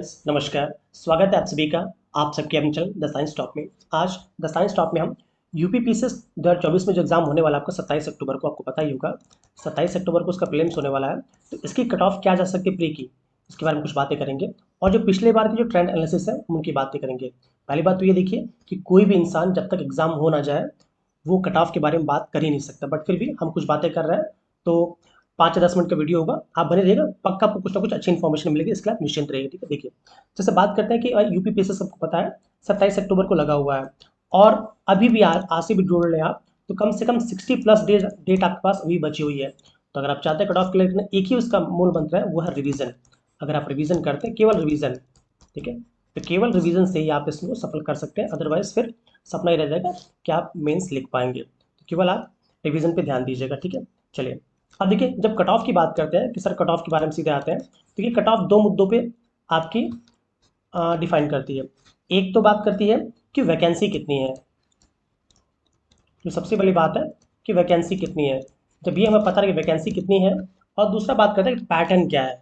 Friends, नमस्कार। स्वागत है आप सभी का आप सबके अपने चैनल द साइंस टॉप में। आज द साइंस टॉप में हम यूपी पीसीएस 2024 में जो एग्जाम होने वाला है आपका 27 अक्टूबर को, आपको पता ही होगा 27 अक्टूबर को उसका प्रीलिम्स होने वाला है। तो इसकी कट ऑफ क्या जा सकती है प्री की, इसके बारे में कुछ बातें करेंगे और जो पिछले बार की जो ट्रेंड एनालिसिस है उनकी बातें करेंगे। पहली बात तो ये देखिए कि कोई भी इंसान जब तक एग्जाम हो ना जाए वो कट ऑफ के बारे में बात कर ही नहीं सकता, बट फिर भी हम कुछ बातें कर रहे हैं। तो 5 या 10 मिनट का वीडियो होगा, आप बने रहिएगा, पक्का आपको कुछ ना कुछ अच्छी इन्फॉर्मेशन मिलेगी, इसके लिए आप निश्चिंत रहिए। ठीक है, देखिए जैसे बात करते हैं कि यूपी पीसीएस सबको पता है 27 अक्टूबर को लगा हुआ है और अभी भी आज से भी जोड़ लें आप तो कम से कम 60+ डेट आपके पास अभी बची हुई है। तो अगर आप चाहते हैं कट ऑफ क्लियर करना, एक ही उसका मूल मंत्र है, वो है रिवीजन। अगर आप रिवीजन करते हैं, केवल रिवीजन, ठीक है, तो केवल रिवीजन से ही आप इसको सफल कर सकते हैं, अदरवाइज फिर सपना ही रह जाएगा कि आप मेंस लिख पाएंगे। तो केवल आप रिवीजन पे ध्यान दीजिएगा। ठीक है, चलिए अब देखिए, जब कट ऑफ की बात करते हैं कि सर कट ऑफ के बारे में सीधे आते हैं, तो ये कट ऑफ दो मुद्दों पे आपकी डिफाइन करती है। एक तो बात करती है कि वैकेंसी कितनी है, जो सबसे बड़ी बात है कि वैकेंसी कितनी है। जब ये हमें पता है कि वैकेंसी कितनी है, और दूसरा बात करते हैं कि पैटर्न क्या है,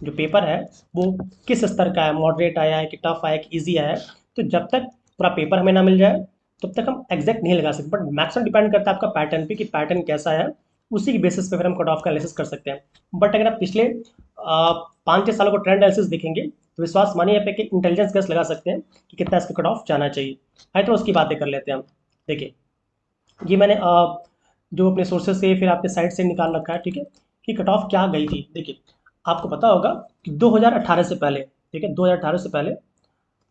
जो पेपर है वो किस स्तर का है, मॉडरेट आया है कि टफ आया है कि ईजी आया है। तो जब तक पूरा पेपर हमें ना मिल जाए तब तक हम एग्जैक्ट नहीं लगा सकते, बट मैक्सिमम डिपेंड करता है आपका पैटर्न पे कि पैटर्न कैसा है, उसी की बेसिस पे फिर हम कट ऑफ का एनालिसिस कर सकते हैं। बट अगर आप पिछले 5-6 सालों को ट्रेंड एनालिसिस देखेंगे तो विश्वास मानिए पे कि इंटेलिजेंस गैस लगा सकते हैं कि कितना इसका कट ऑफ जाना चाहिए। आइए तो उसकी बातें कर लेते हैं हम। देखिए ये मैंने जो अपने सोर्सेज से फिर आपके साइट से निकाल रखा है, ठीक है, कि कट ऑफ क्या गई थी। देखिए आपको पता होगा कि 2018 से पहले, ठीक है, 2018 से पहले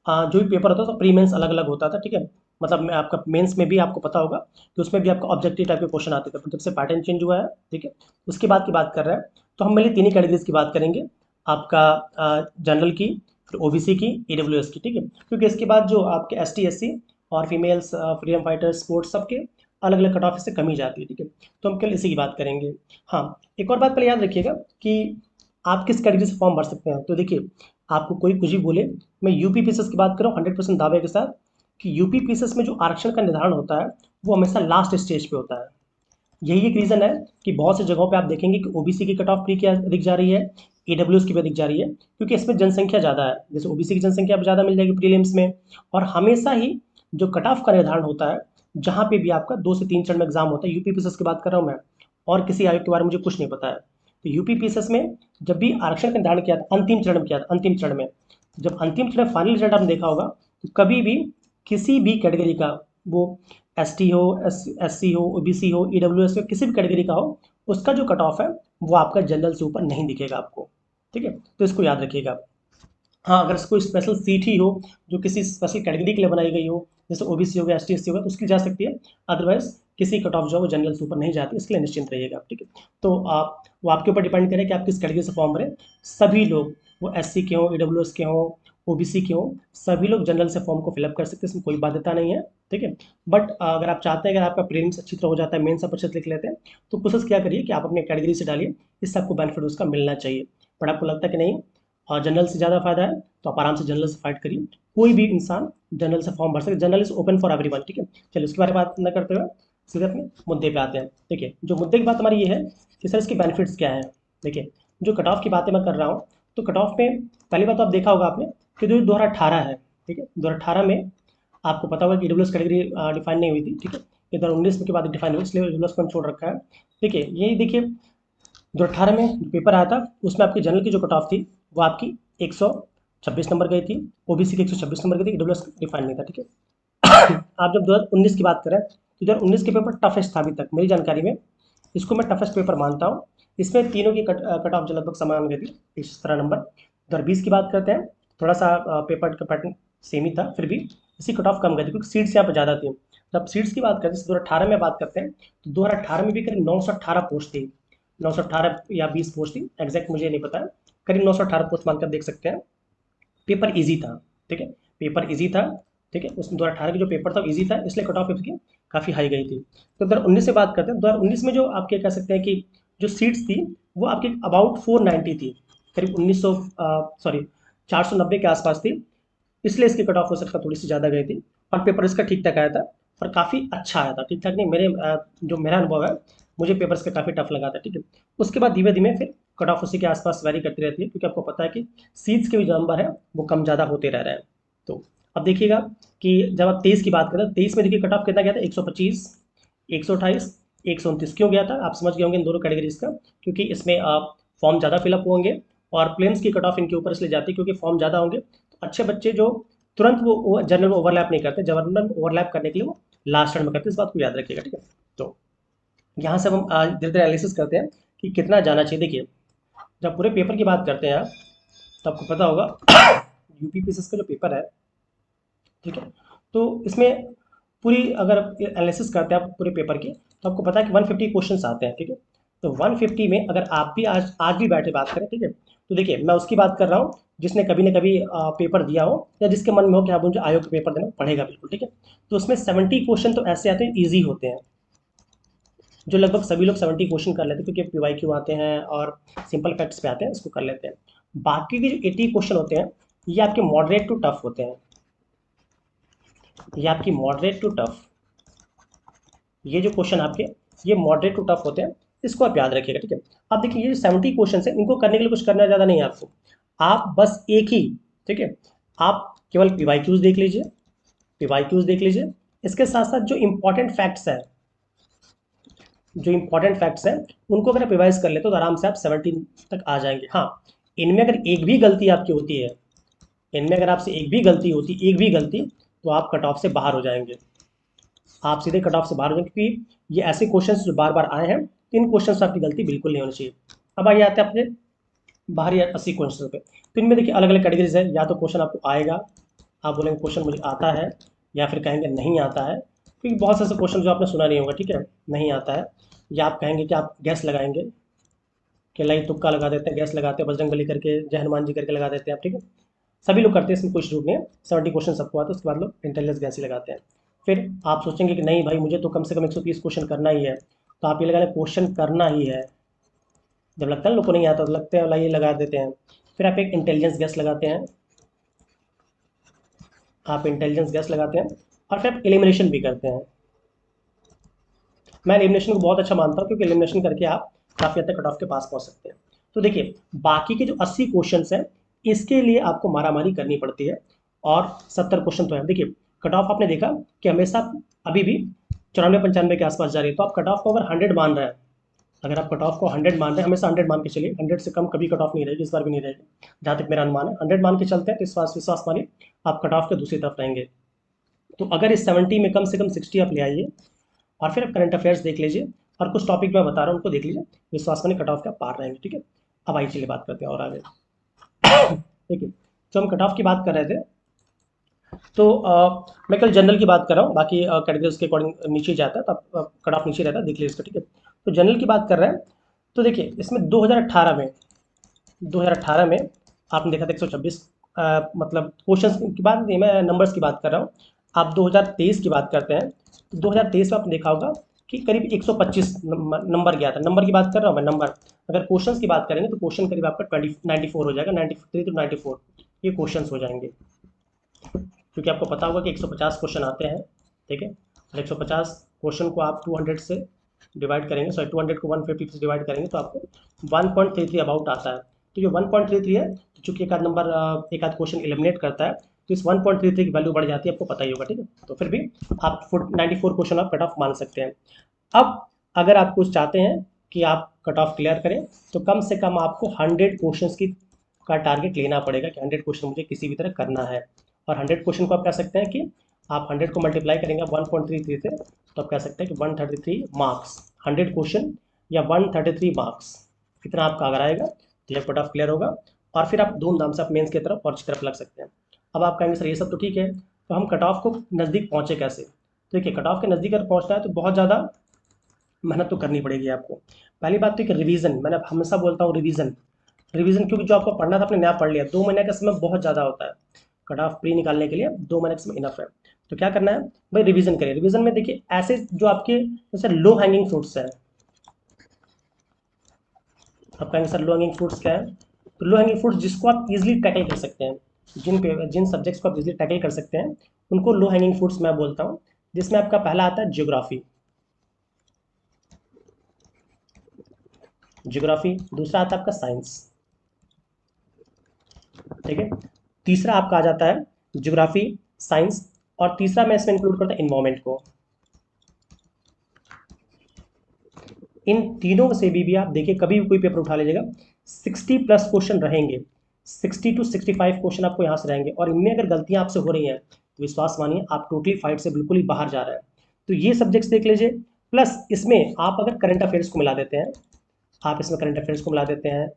जो भी पेपर होता था प्री मेंस अलग अलग होता था। ठीक है, मतलब मैं आपका मेंस में भी आपको पता होगा कि उसमें भी आपका ऑब्जेक्टिव टाइप के क्वेश्चन आते थे, पर जब से पैटर्न चेंज हुआ है, ठीक है, उसके बाद की बात कर रहे हैं। तो हम मेनली तीन ही कैटेगरीज की बात करेंगे, आपका जनरल की, फिर ओबीसी की, ईडब्ल्यूएस की। ठीक है, क्योंकि इसके बाद जो आपके एसटी एससी और फीमेल्स, फ्रीडम फाइटर्स, स्पोर्ट्स, सबके अलग अलग कट ऑफ से कमी जाती है। ठीक है, तो हम कल इसी की बात करेंगे। हाँ, एक और बात पहले याद रखिएगा कि आप किस कैटेगरी से फॉर्म भर सकते हैं। तो देखिए आपको कोई कुछ भी बोले, मैं यूपी पीसीएस की बात कर रहा हूँ 100% दावे के साथ कि यूपी पीसीएस में जो आरक्षण का निर्धारण होता है वो हमेशा लास्ट स्टेज पे होता है। यही एक रीज़न है कि बहुत सी जगहों पे आप देखेंगे कि ओबीसी की कट ऑफ प्री क्या दिख जा रही है, ईडब्ल्यूएस की भी दिख जा रही है, क्योंकि इसमें जनसंख्या ज़्यादा है। जैसे ओबीसी की जनसंख्या ज़्यादा मिल जाएगी प्रीलिम्स में। और हमेशा ही जो कट ऑफ का निर्धारण होता है, जहाँ पे भी आपका 2 से 3 चरण में एग्जाम होता है, यूपी पीसीएस की बात कर रहा हूँ मैं, और किसी आयोग के बारे में मुझे कुछ नहीं पता है। तो यूपी पीसीएस में जब भी आरक्षण का निर्धारण किया था अंतिम चरण में किया था, अंतिम चरण में जब अंतिम चरण फाइनल रिजल्ट आपने देखा होगा, तो कभी भी किसी भी कैटेगरी का, वो एसटी हो, एससी हो, ओबीसी हो, ईडब्ल्यूएस हो, किसी भी कैटेगरी का हो, उसका जो कट ऑफ है वो आपका जनरल से ऊपर नहीं दिखेगा आपको। ठीक है, तो इसको याद रखिएगा। हाँ, अगर कोई स्पेशल सीट ही हो जो किसी स्पेशल कैटेगरी के लिए बनाई गई हो, जैसे ओबीसी हो गया, एसटी एससी हो गया, तो उसकी जा सकती है। अदरवाइज किसी कट ऑफ जो है वो जनरल से ऊपर नहीं जाती, इसके लिए निश्चिंत रहिएगा आप। ठीक है, तो आप वो आपके ऊपर डिपेंड करें कि आप किस कैटेगरी से फॉर्म भरें। सभी लोग, वो एससी के हों, ईडब्ल्यूएस के हों, ओबीसी के हों, सभी लोग जनरल से फॉर्म को फिलअप कर सकते हैं, इसमें कोई बाध्यता नहीं है। ठीक है, बट अगर आप चाहते हैं, अगर आपका प्रीलिम्स अच्छी तरह हो जाता है, मेंस आप अच्छे से लिख लेते हैं, तो कोशिश क्या करिए कि आप अपने कैटेगरी से डालिए, इससे आपको बेनिफिट उसका मिलना चाहिए। बट आपको लगता है कि नहीं और जनरल से ज़्यादा फायदा है, तो आप आराम से जनरल से फाइट करिए। कोई भी इंसान जनरल से फॉर्म भर सकते, general is open for everyone. ठीक है, चलिए उसके बारे में बात न करते हुए सीधे अपने मुद्दे पे आते हैं। देखिए जो मुद्दे की बात हमारी ये है कि सर इसके बेनिफिट्स क्या है। देखिए जो कट ऑफ की बातें मैं कर रहा हूँ, तो कट ऑफ में पहली बात तो आप देखा होगा आपने कि जो 2018 है, ठीक है, 2018 में आपको पता होगा कि ईडब्ल्यूएस कैटेगरी डिफाइन नहीं हुई थी। ठीक है, 2019 के बाद डिफाइन हुई, इसलिए ईडब्ल्यूएस को छोड़ रखा है। देखिए यही देखिए, जो 18 में जो पेपर आया था उसमें आपकी जनरल की जो कट ऑफ थी वो आपकी 126 नंबर गई थी, ओबीसी की 126 नंबर गई थी, ईडब्ल्यूएस डिफाइन नहीं था। ठीक है, आप जब 2019 की बात करें तो 2019 के पेपर टफेस्ट था अभी तक मेरी जानकारी में, इसको मैं टफेस्ट पेपर मानता हूँ। इसमें तीनों की कट ऑफ जो लगभग समान गई थी, 17 नंबर। 2020 की बात करते हैं, थोड़ा सा पेपर का पैटर्न सेम ही था, फिर भी इसी कट ऑफ कम गई थी क्योंकि सीट्स यहाँ पर ज़्यादा थी। जब सीट्स की बात करते हैं, 2018 में बात करते हैं, तो 2018 में भी करीब 918 पोस्ट थी, 918 या 20 पोस्ट थी, एग्जैक्ट मुझे नहीं पता है, करीब 918 पोस्ट मानकर देख सकते हैं। पेपर ईजी था, ठीक है, पेपर ईजी था। ठीक है, उसमें 2018 की जो पेपर था ईजी था, इसलिए कट ऑफ इसकी काफ़ी हाई गई थी। तो 2019 से बात करते हैं, 2019 में जो आपके कह सकते हैं कि जो सीट्स थी वो आपकी अबाउट 490 थी, करीब 1900 सॉरी 490 के आसपास थी, इसलिए इसकी कट ऑफ हो सकता थोड़ी सी ज़्यादा गई थी। और पेपर इसका ठीक ठाक आया था और काफ़ी अच्छा आया था, ठीक ठाक नहीं, मेरे जो मेरा अनुभव है मुझे पेपर्स का काफ़ी टफ लगा था, ठीक है। उसके बाद धीमे धीमे फिर कट ऑफ उसी के आसपास वेरी करती रहती है, क्योंकि आपको पता है कि सीट्स के भी जो नंबर है वो कम ज़्यादा होते रह रहे हैं। तो अब देखिएगा कि जब आप 23 की बात करें, 23 में देखिए कट ऑफ कितना गया था, 125, 128, 129। क्यों गया था आप समझ गए होंगे इन दोनों कैटेगरीज का, क्योंकि इसमें आप फॉर्म ज़्यादा फिलअप होंगे और प्लेन्स की कट ऑफ इनके ऊपर इसलिए जाती है क्योंकि फॉर्म ज़्यादा होंगे। तो अच्छे बच्चे जो तुरंत वो जनरल में ओवरलैप नहीं करते, जनरल में ओवरलैप करने के लिए वो लास्ट टर्न में करते हैं, इस बात को याद रखिएगा, ठीक है। तो यहाँ से हम आज धीरे धीरे एनालिसिस करते हैं कि कितना जाना चाहिए। देखिए जब पूरे पेपर की बात करते हैं आप, तो आपको पता होगा यूपीपीएससी का जो पेपर है, ठीक है, तो इसमें पूरी अगर एनालिसिस करते हैं आप पूरे पेपर की, तो आपको पता है कि 150 क्वेश्चंस आते हैं, ठीक है। तो 150 में अगर आप भी आज भी बैठे बात करें, ठीक है, तो देखिए मैं उसकी बात कर रहा हूँ जिसने कभी ना कभी पेपर दिया हो या जिसके मन में हो कि आप मुझे आयोग का पेपर देना, पढ़ेगा बिल्कुल, ठीक है। तो उसमें 70 क्वेश्चन तो ऐसे आते हैं ईजी होते हैं, जो लगभग सभी लोग 70 क्वेश्चन कर लेते हैं, क्योंकि पीवाईक्यू आते हैं और सिंपल फैक्ट्स पे आते हैं, इसको कर लेते हैं। बाकी के जो 80 क्वेश्चन होते हैं ये आपके मॉडरेट टू टफ होते हैं, ये आपकी मॉडरेट टू टफ, ये जो क्वेश्चन आपके ये मॉडरेट टू टफ होते हैं, इसको आप याद रखिएगा, ठीक है। अब देखिए ये जो 70 क्वेश्चन है इनको करने के लिए कुछ करना ज़्यादा नहीं है आपको, आप बस एक ही, ठीक है, आप केवल पीवाईक्यूज देख लीजिए, पीवाईक्यूज देख लीजिए, इसके साथ साथ जो इंपॉर्टेंट फैक्ट्स है, जो इंपॉर्टेंट फैक्ट्स हैं उनको अगर आप रिवाइज कर लेते हो तो आराम से आप 17 तक आ जाएंगे। हाँ, इनमें अगर एक भी गलती आपकी होती है, इनमें अगर आपसे एक भी गलती, तो आप कट ऑफ से बाहर हो जाएंगे, आप सीधे कट ऑफ से बाहर हो जाएंगे, क्योंकि ये ऐसे क्वेश्चंस जो बार बार आए हैं, तो इन क्वेश्चन से आपकी गलती बिल्कुल नहीं होनी चाहिए। अब आइए आते हैं अपने बाहरी 80 क्वेश्चन पे। तो इनमें देखिए अलग अलग कैटेगरीज है, या तो क्वेश्चन आपको आएगा, आप बोलेंगे क्वेश्चन मुझे आता है, या फिर कहेंगे नहीं आता है, क्योंकि बहुत से ऐसे क्वेश्चन जो आपने सुना नहीं होगा, ठीक है, नहीं आता है। या आप कहेंगे कि आप गैस लगाएंगे, कि लाई तुक्का लगा देते हैं, गैस लगाते हैं, बजरंग बली करके, जय हनुमान जी करके लगा देते हैं आप, ठीक है। सभी लोग करते हैं, इसमें कोई झूठ नहीं है, 70 क्वेश्चन सबको आता है, उसके बाद लोग इंटेलिजेंस गैस ही लगाते हैं। फिर आप सोचेंगे कि नहीं भाई मुझे तो कम से कम 130 क्वेश्चन करना ही है, तो आप ये लगा लें क्वेश्चन करना ही है। जब लगता है लोग को नहीं आता तो लगते हैं ये लगा देते हैं। फिर आप एक इंटेलिजेंस गैस लगाते हैं, आप इंटेलिजेंस गैस लगाते हैं, और फिर आप एलिमिनेशन भी करते हैं। मैं एलिमिनेशन को बहुत अच्छा मानता हूँ, क्योंकि एलिमिनेशन करके आप काफ़ी हद तक कट ऑफ के पास पहुँच सकते हैं। तो देखिए बाकी के जो 80 क्वेश्चन हैं इसके लिए आपको मारामारी करनी पड़ती है, और 70 क्वेश्चन तो है। देखिए कट ऑफ आपने देखा कि हमेशा अभी भी 94-95 के आसपास जा रही है, तो आप कट ऑफ को अगर 100 मान रहे हैं, अगर आप कट ऑफ को 100 मान रहे हैं, हमेशा 100 मान के चलिए, 100 से कम कभी कट ऑफ नहीं रहेगी, इस बार भी नहीं रहेगी जहाँ तक मेरा अनुमान है। 100 मान के चलते हैं तो विश्वास मानिए आप कट ऑफ के दूसरी तरफ रहेंगे। तो अगर इस 70 में कम से कम 60 आप ले आइए, और फिर आप करंट अफेयर्स देख लीजिए, और कुछ टॉपिक मैं बता रहा हूँ उनको देख लीजिए, विश्वास मानिए कट ऑफ का पार रहेंगे, ठीक है। अब आइए चलिए बात करते हैं और आगे। देखिए जो हम कट ऑफ की बात कर रहे थे, तो मैं कल जनरल की बात कर रहा हूँ, बाकी कैटेगरीज के अकॉर्डिंग नीचे जाता है, तो कट ऑफ नीचे रहता है, देख लीजिए इसका, ठीक है। तो जनरल की बात कर रहे हैं, तो देखिए इसमें 2018 में आपने देखा था 126, मतलब क्वेश्चन की बात नहीं, मैं नंबर्स की बात कर रहा हूँ। आप 2023 की बात करते हैं, तो 2023 में आपने देखा होगा कि करीब 125 नंबर गया था, नंबर की बात कर रहा हूँ मैं, नंबर। अगर क्वेश्चंस की बात करेंगे तो क्वेश्चन करीब आपका 94 हो जाएगा, 93 to 94 ये क्वेश्चंस हो जाएंगे, क्योंकि आपको पता होगा कि 150 क्वेश्चन आते हैं, ठीक है। और 150 क्वेश्चन को आप 200 से डिवाइड करेंगे, सॉरी 200 को 150 से डिवाइड करेंगे तो आपको 1.33 अबाउट आता है। तो ये 1.33 है, तो चूंकि एक आध नंबर एक आध क्वेश्चन एलिमिनेट करता है, तो इस 1.33 की वैल्यू बढ़ जाती है, आपको पता ही होगा, ठीक है। तो फिर भी आप 94 क्वेश्चन आप कट ऑफ मान सकते हैं। अब अगर आप कुछ चाहते हैं कि आप कट ऑफ क्लियर करें, तो कम से कम आपको 100 क्वेश्चन की का टारगेट लेना पड़ेगा, कि 100 क्वेश्चन मुझे किसी भी तरह करना है। और 100 क्वेश्चन को आप कह सकते हैं कि आप 100 को मल्टीप्लाई करेंगे 1.33 से, तो आप कह सकते हैं कि 133 मार्क्स, 100 क्वेश्चन या 133 मार्क्स, इतना आपका अगर आएगा तो यह कट ऑफ क्लियर होगा, और फिर आप धूमधाम से आप मेंस की तरफ और अच्छी तरफ लग सकते हैं। अब आप कहेंगे सर ये सब तो ठीक है, तो हम कट ऑफ को नज़दीक पहुँचे कैसे? तो देखिए कट ऑफ के नज़दीक अगर पहुँचना है तो बहुत ज़्यादा मेहनत तो करनी पड़ेगी आपको। पहली बात तो कि रिवीजन, मैंने हमेशा बोलता हूँ रिवीजन, रिवीजन, क्योंकि जो आपको पढ़ना था आपने नया पढ़ लिया, 2 महीने का समय बहुत ज़्यादा होता है कट ऑफ प्री निकालने के लिए, 2 महीने का समय इनफ है। तो क्या करना है भाई, रिवीजन करिए। रिवीजन में देखिए ऐसे जो आपके जैसे लो हैंगिंग फ्रूट्स हैं, आप कहेंगे सर लो हैंगिंग फ्रूट्स क्या है? तो लो हैंगिंग फ्रूट्स जिसको आप इजीली टैकल कर सकते हैं, जिन सब्जेक्ट्स को आप इजीली टैकल कर सकते हैं, उनको लो हैंगिंग फ्रूट्स मैं बोलता हूँ। जिसमें आपका पहला आता है ज्योग्राफी, ज्योग्राफी, दूसरा आता है आपका साइंस, ठीक है। तीसरा आपका आ जाता है ज्योग्राफी, साइंस, और तीसरा मैं इसमें इंक्लूड करता हूँ इन्वायरमेंट को। इन तीनों से भी आप देखिए, कभी भी कोई पेपर उठा लीजिएगा, 60+ क्वेश्चन रहेंगे, 60 to 65 क्वेश्चन आपको यहाँ से रहेंगे, और इनमें अगर गलतियाँ आपसे हो रही हैं तो विश्वास मानिए आप टोटली फाइट से बिल्कुल ही बाहर जा रहे हैं। तो ये सब्जेक्ट्स देख लीजिए, प्लस इसमें आप अगर करंट अफेयर्स को मिला देते हैं, आप इसमें करंट अफेयर्स को मिला देते हैं,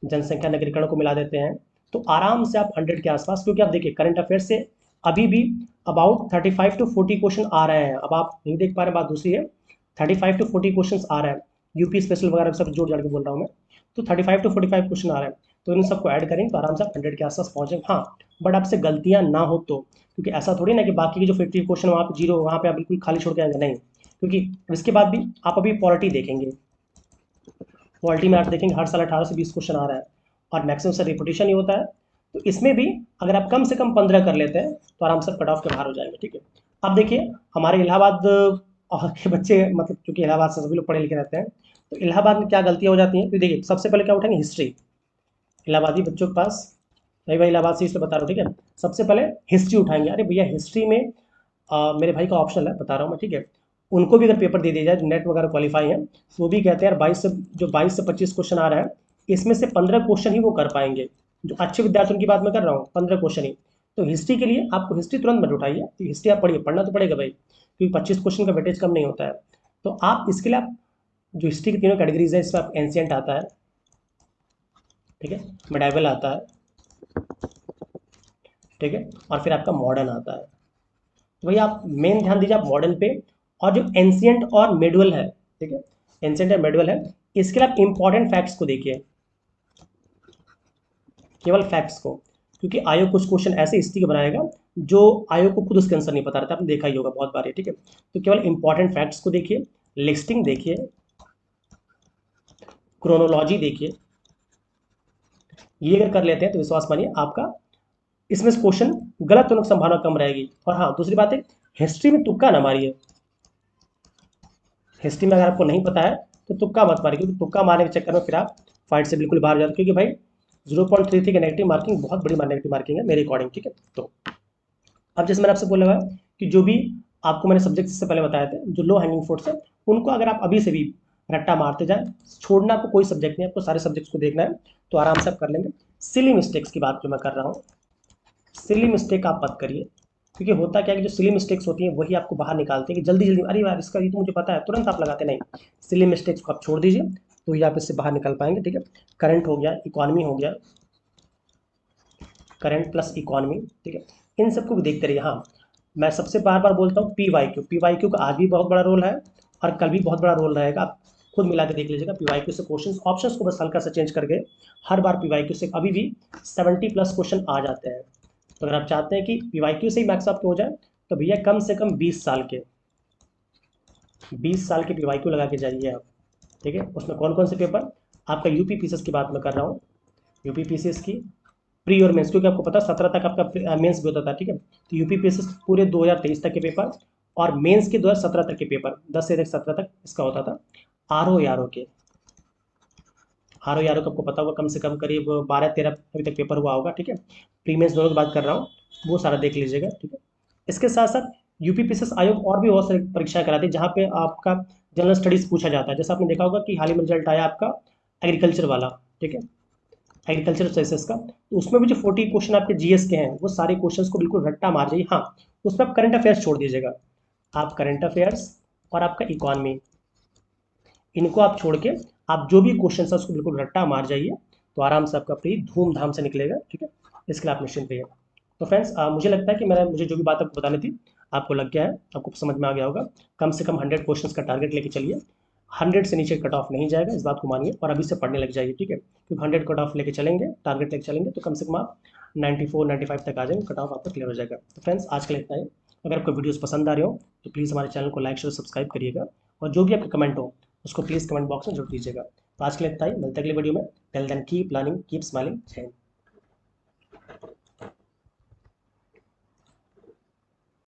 जनसंख्या नगरीकरण को मिला देते हैं, तो आराम से आप 100 के आसपास, क्योंकि आप देखिए करंट अफेयर्स से अभी भी अबाउट 35 to 40 क्वेश्चन आ रहे हैं। अब आप नहीं देख पा रहे, बात दूसरी है, 35 to 40 क्वेश्चन आ रहे हैं, यूपी स्पेशल वगैरह सब जोड़ जाड़ के बोल रहा हूँ मैं, तो 35 to 45 क्वेश्चन आ रहे हैं, तो इन सबको ऐड करेंगे तो आराम से आप 100 के आसपास पहुँचेंगे। हाँ, बट आपसे गलतियाँ ना हो तो, क्योंकि ऐसा थोड़ी ना कि बाकी के जो 50 क्वेश्चन वहाँ पे जीरो, वहाँ पे आप बिल्कुल खाली छोड़ के आएंगे, नहीं, क्योंकि इसके बाद भी आप अभी पॉलिटी देखेंगे, पॉलिटी में आप देखेंगे हर साल 18 से 20 क्वेश्चन आ रहा है, और मैक्सिमम से रिपीटेशन ही होता है। तो इसमें भी अगर आप कम से कम 15 कर लेते हैं तो आराम से कट ऑफ के बाहर हो जाएंगे, ठीक है। अब देखिए हमारे इलाहाबाद के बच्चे, मतलब चूंकि इलाहाबाद से सभी लोग पढ़े लिखे रहते हैं, तो इलाहाबाद में क्या गलतियाँ हो जाती हैं, तो देखिए सबसे पहले क्या उठाएंगे, हिस्ट्री। इलाहाबादी बच्चों के पास, भाई इलाहाबाद से इसलिए बता रहा हूँ, ठीक है, सबसे पहले हिस्ट्री उठाएंगे। अरे भैया हिस्ट्री में मेरे भाई का ऑप्शनल है, बता रहा हूँ मैं, ठीक है, उनको भी अगर पेपर दे दिया जाए जो नेट वगैरह क्वालिफाई है, तो वो भी कहते हैं यार 22 से 25 क्वेश्चन आ रहा है, इसमें से 15 क्वेश्चन ही वो कर पाएंगे, जो अच्छे विद्यार्थियों की बात मैं कर रहा हूँ, 15 क्वेश्चन ही। तो हिस्ट्री के लिए आपको हिस्ट्री तुरंत मत उठाइए, तो हिस्ट्री आप पढ़िए, पढ़ना तो पड़ेगा भाई, क्योंकि 25 क्वेश्चन का वेटेज कम नहीं होता है। तो आप इसके लिए आप जो हिस्ट्री की तीनों कैटेगरीज है, इसमें आप एंशियंट आता है, ठीक है, मेडाइवल आता है, ठीक है, और फिर आपका मॉडर्न आता है। तो भैया आप मेन ध्यान दीजिए आप मॉडर्न पे, और जो एंशियंट और मेडुअल है, ठीक है, एंशियंट और मेडुअल है, इसके लिए आप इंपॉर्टेंट फैक्ट्स को देखिए, केवल फैक्ट्स को, क्योंकि आयोग कुछ क्वेश्चन ऐसे हिस्ट्री के बनाएगा जो आयोग को खुद उसका आंसर नहीं पता रहता, आपने देखा ही होगा बहुत बार, ठीक है। तो केवल इंपॉर्टेंट फैक्ट्स को देखिए, लिस्टिंग देखिए, क्रोनोलॉजी देखिए, ये अगर कर लेते हैं तो विश्वास मानिए आपका इसमें से क्वेश्चन गलत होने की संभावना कम रहेगी। और हाँ दूसरी बात है, हिस्ट्री में तुक्का ना मारिए, हिस्ट्री में अगर आपको नहीं पता है तो तुक्का मत मारिए, क्योंकि तुक्का मारने के चक्कर में फिर आप फाइट से बिल्कुल बाहर हो जाते, क्योंकि भाई 0.33 की नेगेटिव मार्किंग बहुत बड़ी नेगेटिव मार्किंग है मेरे अकॉर्डिंग, ठीक है। तो अब जैसे मैंने आपसे बोला है कि जो भी आपको मैंने सब्जेक्ट से पहले बताए थे, जो लो हैंगिंग फ्रूट्स है, उनको अगर आप अभी से भी रट्टा मारते जाए, छोड़ना आपको कोई सब्जेक्ट नहीं, आपको सारे सब्जेक्ट्स को देखना है, तो आराम से आप कर लेंगे। सिली मिस्टेक्स की बात जो मैं कर रहा हूँ, सिली मिस्टेक आप मत करिए, क्योंकि होता क्या है कि जो सिली मिस्टेक्स होती हैं वही आपको बाहर निकालती है, कि जल्दी जल्दी अरे यार इसका ये तो मुझे पता है, तुरंत आप लगाते नहीं, सिली मिस्टेक्स को आप छोड़ दीजिए, तो ये आप इससे बाहर निकल पाएंगे, ठीक है। करंट हो गया, इकोनॉमी हो गया, करंट प्लस इकोनॉमी, ठीक है, इन सबको भी देखते रहिए। हाँ मैं सबसे बार बार बोलता हूँ पी वाई क्यू का आज भी बहुत बड़ा रोल है, और कल भी बहुत बड़ा रोल रहेगा, आप खुद मिला के देख लीजिएगा। पी वाई क्यू से क्वेश्चन ऑप्शंस को बस हल्का सा चेंज करके हर बार पी वाई क्यू से अभी भी 70+ क्वेश्चन आ जाते हैं। तो अगर आप चाहते हैं कि पी वाई क्यू से ही मैथ्स आपके हो जाए, तो भैया कम से कम 20 साल के पी वाई क्यू लगा के जाइए आप, ठीक है। उसमें कौन कौन से पेपर, आपका यूपी पीसीएस की बात मैं कर रहा हूँ, यूपी पीसीएस की प्री और मेंस, क्योंकि आपको पता है 17 तक आपका मेंस भी होता था, ठीक है। तो यूपी पीसीएस पूरे 2023 तक के पेपर, और मेंस के 2017 तक के पेपर, 10 से 17 तक इसका होता था। आर ओ के आपको पता होगा, कम से कम करीब 12-13 अभी तक पेपर हुआ होगा, ठीक है। प्रीमियंस दोनों की बात कर रहा हूँ, वो सारा देख लीजिएगा, ठीक है। इसके साथ साथ यूपी पीसीएस आयोग और भी बहुत सारी परीक्षाएं कराती है, जहाँ पे आपका जनरल स्टडीज पूछा जाता है। जैसे आपने देखा होगा कि हाल ही में रिजल्ट आया आपका एग्रीकल्चर वाला, ठीक है, एग्रीकल्चर साइंसेस का, तो उसमें भी जो 40 क्वेश्चन आपके जीएस के हैं, वो सारे क्वेश्चंस को बिल्कुल रट्टा मार जाइए। हाँ उसमें आप करंट अफेयर्स छोड़ दीजिएगा, आप करंट अफेयर्स और आपका इकोनॉमी, इनको आप छोड़ के आप जो भी क्वेश्चन है उसको बिल्कुल रट्टा मार जाइए, तो आराम से आपका प्री धूमधाम से निकलेगा, ठीक है। इसके लिए आप निश्चिंत रहिए। तो फ्रेंड्स मुझे लगता है कि मुझे जो भी बात आपको बतानी थी आपको लग गया है, आपको समझ में आ गया होगा। कम से कम 100 क्वेश्चन का टारगेट लेके चलिए, 100 से नीचे कट ऑफ नहीं जाएगा, इस बात को मानिए, और अभी से पढ़ने लग जाइए, ठीक है, क्योंकि 100 कट ऑफ लेके चलेंगे, टारगेट लेके चलेंगे, तो कम से कम आप 94-95 तक आ जाएंगे, कट ऑफ आपका क्लियर हो जाएगा। तो फ्रेंड्स आज के लिए इतना ही। अगर आपको वीडियोस पसंद आ रहे हो तो प्लीज़ हमारे चैनल को लाइक शेयर सब्सक्राइब करिएगा, और जो भी आपका कमेंट हो उसको प्लीज़ कमेंट बॉक्स में जरूर दीजिएगा। तो आज के लिए इतना ही, मिलते हैं अगले वीडियो में। Till then keep learning, keep smiling, जय हिंद।